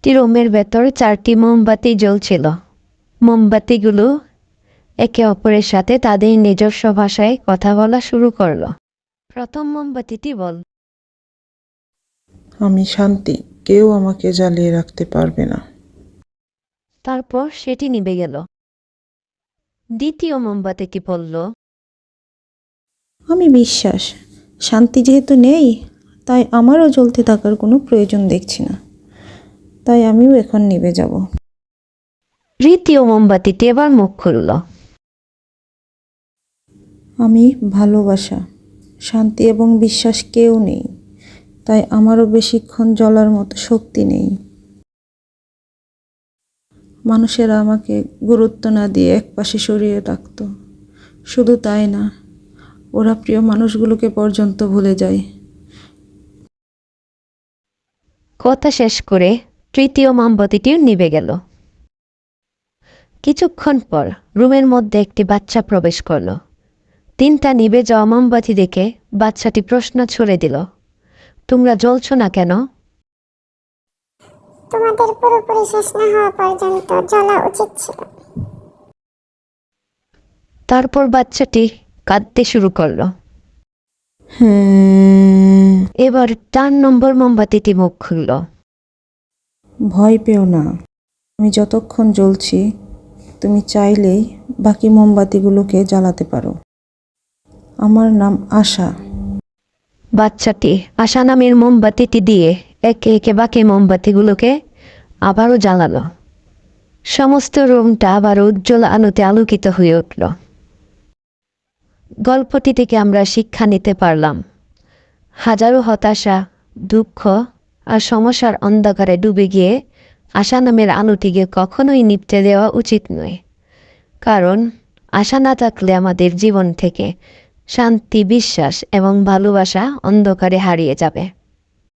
একটি রুমের ভেতর 4টি মোমবাতি জ্বলছিল। মোমবাতিগুলো একে অপরের সাথে তাদের নিজস্ব ভাষায় কথা বলা শুরু করলো। প্রথম মোমবাতিটি বল। আমি শান্তি, কেউ আমাকে জ্বালিয়ে রাখতে পারবে না। তারপর সেটি নিভে গেল। দ্বিতীয় মোমবাতিটি বলল, আমি বিশ্বাস, শান্তি যেহেতু নেই, তাই আমারও জ্বলতে থাকার কোনো প্রয়োজন দেখছি না। তাই আমিও এখন নিভে যাব। তৃতীয় মোমবাতিটি এবার মুখ খুলল। আমি ভালোবাসা, শান্তি এবং বিশ্বাস কেউ নেই, তাই আমারও বেশিক্ষণ জ্বলার মতো শক্তি নেই। মানুষেরা আমাকে গুরুত্ব না দিয়ে একপাশে সরিয়ে রাখত। শুধু তাই না, ওরা প্রিয় মানুষগুলোকে পর্যন্ত ভুলে যায়। কথা শেষ করে তৃতীয় মোমবাতিটিও নিভে গেল। কিছুক্ষণ পর রুমের মধ্যে একটি বাচ্চা প্রবেশ করল। 3টা নিভে যাওয়া মোমবাতি দেখে বাচ্চাটি প্রশ্ন ছুড়ে দিল, তোমরা জ্বলছ না কেন? তোমাদের পুরোপুরি শেষ না হওয়া পর্যন্ত জ্বলা উচিত ছিল। তারপর বাচ্চাটি কাঁদতে শুরু করলো। এবার 4 নম্বর মোমবাতিটি মুখ খুলল। ভয় পেও না, আমি যতক্ষণ জ্বলছি, তুমি চাইলেই বাকি মোমবাতিগুলোকে জ্বালাতে পারো। আমার নাম আশা। বাচ্চাটি আশা নামের মোমবাতিটি দিয়ে একে একে বাকি মোমবাতিগুলোকে আবারও জ্বালালো। সমস্ত রুমটা আবার উজ্জ্বল আলোতে আলোকিত হয়ে উঠল। গল্পটি থেকে আমরা শিক্ষা নিতে পারলাম, হাজারো হতাশা, দুঃখ আর সমস্যার অন্ধকারে ডুবে গিয়ে আশা নামের আলোটিকে কখনোই নিভতে দেওয়া উচিত নয়। কারণ আশা না থাকলে আমাদের জীবন থেকে শান্তি, বিশ্বাস এবং ভালোবাসা অন্ধকারে হারিয়ে যাবে।